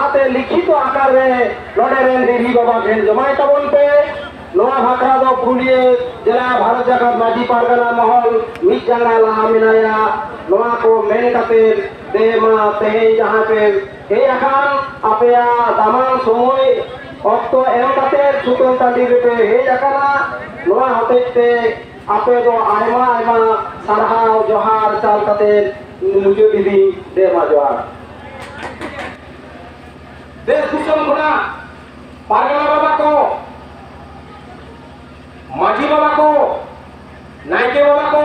तालाते लिखित आकार में नोडे रेन देवी बाबा ठेन जमाय तबन पे नोआ भाखरा दो पुलिये जिला भारत जगत माजी पारगना महल मिट जांगा लहा मिनाया नोआ को मेन कते दे मा तेहे जहां पे हे आखान अपया दामान समय अक्तो एम कते सुतन टांडी पे हे जाकाना नोआ हतेते आपे दो आयमा आयमा सारहाव जोहार चाल कते मुझे दीदी दे मा जोहार देश दिसम खुना पारगना बाबा को माझी बाबा को नायके बाबा को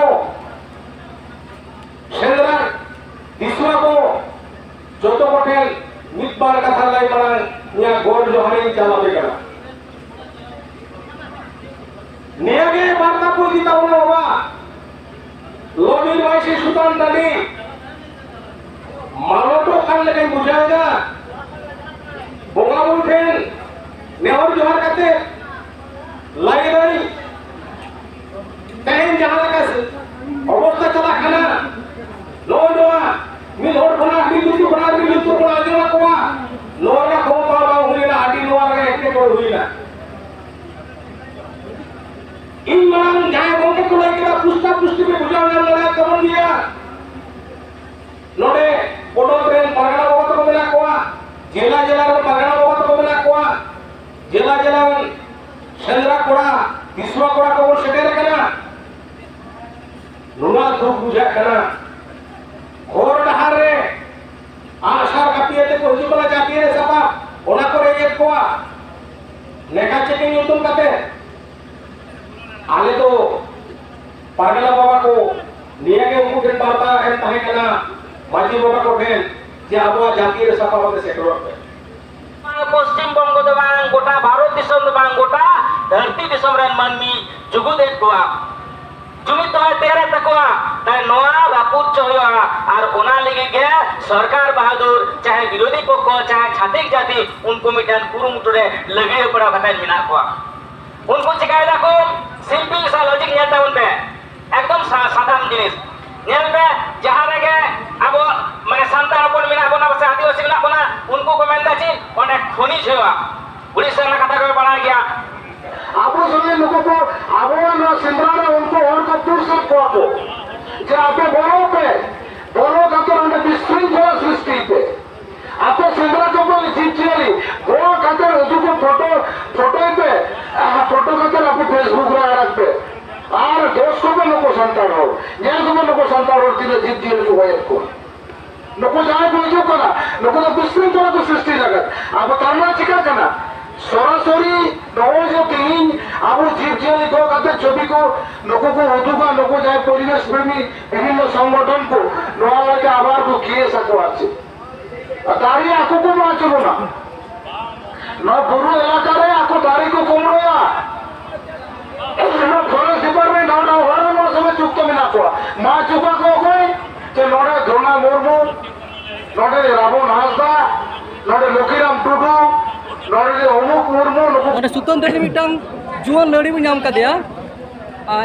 सेंद्रा दिसुआ को जोतो पटेल मितबार कथा लाई मांग निया गोड जोहारी चला बेगना नियागे बार्ता को दिता बोला बाबा लोनी वाइसी सुतान दानी मालोटो खान लेकिन बुझाएगा बोंगा बुलठेन नेहर जोहार करते लाई दानी कहीं जहां लगा अवस्था चला खाना लोडवा मिल होड़ बना मिल बना देवा कोआ लोरा को पावा हुई ना आदि लोरा के एक को हुई ना ईमान जाए बोलते को लेके पुष्टि पे बुझाने लगा कमन दिया नोडे बोडो ट्रेन परगना बाबा को मिला कोआ जिला में परगना बाबा को मिला कोआ जिला सेंद्रा कोड़ा तीसरा कोड़ा को सेटेर करना नुना दुख बुझा करना घोर डहार रे आशा कापिए ते को हिजुबला जाती रे सपा ओना को रे एक कोआ नेका चेकिंग युतुम कते आले तो पागला बाबा को निया के उनको दिन बाता है ताहे कना माजी बाबा को ठेन जे आबो जाती रे सपा मते सेटरो पे पश्चिम बंग दो बांग गोटा भारत दिसम दो बांग गोटा धरती दिसम रेन मानमी जुगुद एक कोआ जुमित तो तेरे तकवा ताई नोआ बापुत चोया और ओना लेगे के सरकार बहादुर चाहे विरोधी पक्ष चाहे छातिक जाति उनको मिटन कुरुमुटुरे लगे पड़ा बताई मिना कोआ उनको चिकाय दाको सिंपल सा लॉजिक नेता उनपे एकदम साधारण जिनिस नेल पे जहां रगे अब माने संतान अपन मिना बना बसे आदिवासी मिना बना उनको को मेंदा ची ओने खुनी छवा उड़ीसा ना कथा को बना गया आपो सुने लोगों को आबो ना सिंद्रा उनको और को पुरस्कार को जे आपे बोलो का तो उनके विश्रृंखला सृष्टि पे आपे सिंद्रा को बोल जीचली वो कहते उनको फोटो पे फोटो कहते आपको फेसबुक रे आरक पे और देश को भी लोगों संतान हो ये को भी लोगों संतान हो तीन जीत दिए को है को लोगों जाए को जो करा लोगों तो विश्रृंखला को सृष्टि जगत अब करना चिका करना सरासरी नौ जो तीन अब जीव जियाली को कहते छवि को लोगों को उठूगा लोगों जाए परिवेश प्रेमी विभिन्न संगठन को नौला के आभार को किए सको आछे दारी आको को ना चलो ना न बुरु इलाका रे आको दारी को कोमरोया न फॉरेस्ट डिपार्टमेंट ना हर नो समय चुक्त मिला को मा चुका को कोई जे नोडे धोना मुर्मू नोडे राबो हासदा नोडे लोकीराम टुडू ᱚᱸᱰᱮ ᱥᱩᱛᱟᱹᱱ ᱴᱟᱺᱰᱤ ᱢᱤᱫᱴᱟᱝ ᱡᱩᱣᱟᱹᱱ ᱞᱟᱹᱲᱦᱟᱹᱭ ᱵᱚᱱ ᱧᱟᱢ ᱠᱟᱫᱮᱭᱟ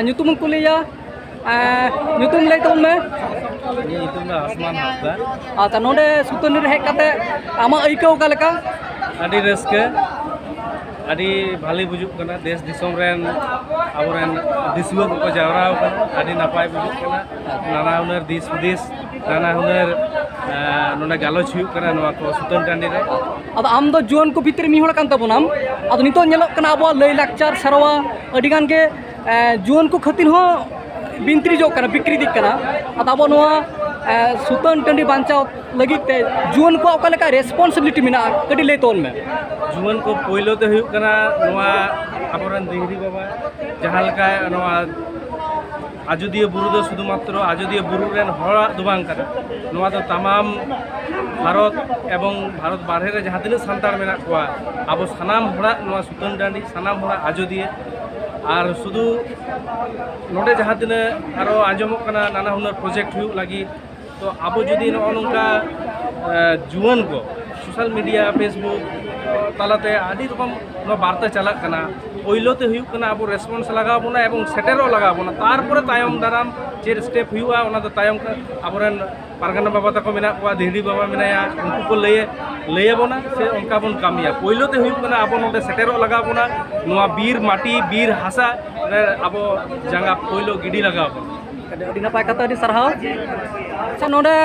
ᱧᱩᱛᱩᱢ ᱠᱚ ᱞᱟᱹᱭᱟ ᱧᱩᱛᱩᱢ ᱞᱟᱹᱭ ᱛᱟᱵᱚᱱ ᱢᱮ ᱧᱩᱛᱩᱢ ᱫᱚ ᱟᱥᱢᱟᱱ ᱦᱟᱸᱥᱫᱟ ᱟᱪᱪᱷᱟ ᱱᱚᱰᱮ ᱥᱩᱛᱟᱹᱱ ᱨᱮ ᱦᱮᱡ ᱠᱟᱛᱮ ᱟᱢᱟᱜ ᱟᱹᱭᱠᱟᱹᱣ ᱚᱠᱟ ᱞᱮᱠᱟ ᱟᱹᱰᱤ ᱨᱟᱹᱥᱠᱟᱹ ᱟᱹᱰᱤ ᱵᱷᱟᱞᱤ ᱵᱩᱡᱩᱜ ᱠᱟᱱᱟ ᱫᱮᱥ ᱫᱤᱥᱚᱢ ᱨᱮᱱ ᱟᱵᱚᱨᱮᱱ ᱫᱤᱥᱩᱣᱟᱹ ᱠᱚᱠᱚ ᱡᱟᱣᱨᱟᱣ ᱠᱟᱱᱟ ᱟᱹᱰᱤ ᱱᱟᱯᱟᱭ ᱵᱩᱡᱩᱜ ᱠᱟᱱᱟ नाना हुनर दिस हुदिस नाना हुनर नोडे गालोच हुयुग कना नोवा को सुतन टांडी रे अब आम दो जुआन को भीतर मिहड़ कान तबोनाम अब नितो नेलोग कना अब लय लाक्चार सरवा अडी गान के जुआन को खतिन हो बिंत्री जो कना बिक्री दिक कना अब नोवा सुतन टांडी बांचाव लगित ते जुआन को ओका लेका रेस्पॉन्सिबिलिटी मिना कडी लय तोन में जुआन को पहिलो ते हुयुग कना नोवा आपरन दिहरी बाबा जहां लेका नोवा आजोदिया बुरु दो शुधुमात्र आजोदिया बुरु रेन हड़ा दो बांग कना नोवा दो तमाम भारत एवं भारत बाहरे रे जहां तिनाग सान्तार मेना कोआ आबो सानाम हड़ा नोवा सुतन टांडी सानाम हड़ा आजोदिया और शुधु नोडे जहां तिनाग आरो आंजमोग कना नाना हुनर प्रोजेक्ट हुयुग लगी तो आबो जुदी नोंका जुआन को सोशल मीडिया फेसबुक तालाते आदि रकम बार्ता चला कना পইলোতে হুᱭᱩᱜ ᱠᱟᱱᱟ ᱟᱵᱚ রেসপন্স লাগাও ᱵᱚᱱᱟ এবং সেটেরও লাগাও ᱵᱚᱱᱟ তারপরে তায়ᱚᱢ দারাম যে স্টেপ হুᱭᱩᱜᱼᱟ ᱚᱱᱟ ᱫᱚ তায়ᱚᱢ ᱟᱵᱚᱨᱮᱱ ᱯᱟᱨᱜᱟᱱᱟ ᱵᱟᱵᱟ ᱛᱟᱠᱚ ᱢᱮᱱᱟᱜ ᱠᱚᱣᱟ ᱫᱤᱦᱲᱤ ᱵᱟᱵᱟ ᱢᱮᱱᱟᱭᱟ ᱩᱱᱠᱩ ᱠᱚ ᱞᱟᱹᱭᱟᱵᱚᱱᱟ ᱥᱮ ᱚᱱᱠᱟ ᱵᱚᱱ ᱠᱟᱹᱢᱤᱭᱟ ᱯᱳᱭᱞᱳ ᱛᱮ ᱦᱩᱭᱩᱜ ᱠᱟᱱᱟ ᱟᱵᱚ ᱱᱚᱰᱮ ᱥᱮᱴᱮᱨᱚᱜ ᱞᱟᱜᱟᱣ ᱵᱚᱱᱟ ᱱᱚᱣᱟ ᱵᱤᱨ ᱢᱟᱴᱤ ᱵᱤᱨ ᱦᱟᱥᱟ ᱨᱮ ᱟᱵᱚ ᱡᱟᱸᱜᱟ ᱯᱳᱭᱞᱳ ᱜᱤᱰᱤ ᱞᱟᱜᱟᱣ ᱵᱚᱱᱟ ᱟᱹᱰᱤ ᱱᱟᱯᱟᱭ ᱠᱟᱛᱷᱟ ᱟᱹᱰᱤ ᱥᱟᱨᱦᱟᱣ ᱟᱪᱪᱷᱟ ᱱᱚᱰᱮ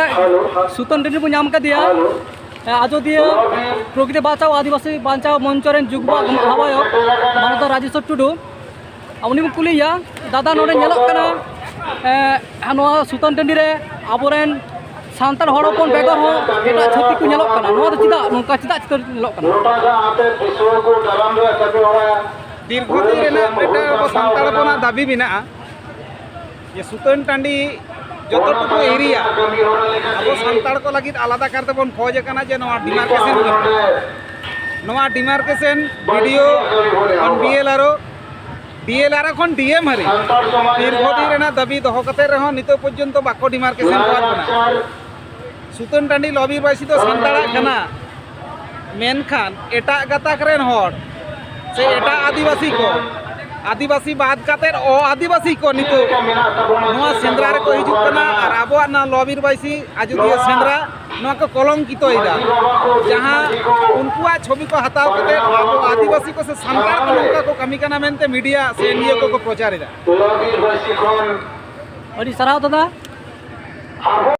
ᱥᱩᱛᱟᱹᱱ ᱴᱟᱺᱰᱤ ᱵᱚᱱ ᱧᱟᱢ ᱠᱟᱫᱮᱭᱟ ᱟᱡᱚᱫᱤᱭᱟᱹ ᱯᱨᱚᱠᱨᱤᱛᱤ ᱵᱟᱧᱪᱟᱣ ᱟᱹᱫᱤᱵᱟᱹᱥᱤ ᱵᱟᱧᱪᱟᱣ ᱢᱚᱧᱪᱚ ᱨᱮᱱ ᱡᱩᱜᱽ ᱟᱦ্বাᱭᱚᱠ ᱢᱟᱱᱚᱛ ᱨᱟᱡᱮᱥᱥᱚᱨ ᱴᱩᱰᱩ ᱩᱱᱤ ᱵᱚᱱ ᱠᱩᱞᱤᱭᱮᱭᱟ ᱫᱟᱫᱟ ᱱᱚᱰᱮ ᱧᱮᱞᱚᱜ ᱠᱟᱱᱟ ᱱᱚᱣᱟ ᱥᱩᱛᱟᱹᱱ ᱴᱟᱺᱰᱤ ᱨᱮ ᱟᱵᱚᱨᱮᱱ ᱥᱟᱱᱛᱟᱲ ᱦᱚᱲ ᱦᱚᱯᱚᱱ ᱵᱮᱜᱚᱨ ᱦᱚᱸ ᱮᱴᱟᱜ ᱪᱷᱟᱹᱛᱤᱠ ᱠᱚ ᱧᱮᱞᱚᱜ ᱠᱟᱱᱟ ᱱᱚᱣᱟ ᱫᱚ ᱪᱮᱫᱟᱜ ᱱᱚᱝᱠᱟ ᱪᱮᱫᱟᱜ ᱪᱤᱛᱟᱹᱨ ᱧᱮᱞᱚᱜ ᱠᱟᱱᱟ দীর্ঘদিন ᱨᱮᱱᱟᱜ ᱢᱤᱫᱴᱟᱝ ᱟᱵᱚ ᱥᱟᱱᱛᱟᱲ ᱦᱚᱯᱚᱱᱟᱜ ᱫᱟᱹᱵᱤ ᱢᱮᱱᱟᱜᱼᱟ ᱡᱮ ᱥᱩᱛᱟᱹᱱ ᱴᱟᱺᱰᱤ যতটুকু এরিয়া ᱟᱵᱚ ᱥᱟᱱᱛᱟᱲ ᱠᱚ ᱞᱟᱹᱜᱤᱫ ᱟᱞᱟᱫᱟ ᱠᱟᱨᱛᱮ ᱵᱚᱱ ᱠᱷᱚᱡ ᱟᱠᱟᱱᱟ ᱡᱮ ᱱᱚᱣᱟ ᱰᱤᱢᱟᱨᱠᱮᱥᱚᱱ ᱱᱚᱣᱟ ᱰᱤᱢᱟᱨᱠᱮᱥᱚᱱ ᱵᱤᱰᱤও ᱠᱷᱚᱱ ᱵᱤএᱞআরও ডিএলআর ᱠᱷᱚᱱ ᱰᱤএᱢ ᱦᱟᱹᱨᱤᱡ দীর্ঘদিন ᱨᱮᱱᱟᱜ দাবি ᱫᱚᱦᱚ ᱠᱟᱛᱮ ᱨᱮᱦᱚᱸ ᱱᱤᱛᱚᱜ ᱯᱚᱨᱡᱚᱱᱛᱚ ᱵᱟᱠᱚ ᱰᱤᱢᱟᱨᱠᱮᱥᱚᱱ ᱠᱚᱣᱟ ᱵᱚᱱᱟ ᱥᱩᱛᱟᱹᱱ ᱴᱟᱺᱰᱤ ᱞᱚᱵᱤᱨᱵᱟᱥী ᱫᱚ ᱥᱟᱱᱛᱟᱲᱟᱜ ᱠᱟᱱᱟ ᱢᱮᱱᱠᱷᱟᱱ ᱮᱴᱟᱜ ᱜᱟᱛᱟᱠ ᱨᱮᱱ ᱦᱚᱲ ᱥᱮ ᱮᱴᱟᱜ ᱟᱹᱫᱤᱵᱟᱹᱥᱤ ᱠᱚ आदिवासी बाद कातेर ओ आदिवासी को नितो नोआ सेंद्रा रे को हिजुक कना और आबोआ ना लॉबीरबासी आजोदिया सेंद्रा नोआ को कलंकितो इदा जहां उनकुआ छवि को हटाव कते आबो आदिवासी को से संतार को नोका को कमी कना मेनते मीडिया से नियो को प्रचार इदा अड़ी सराव दादा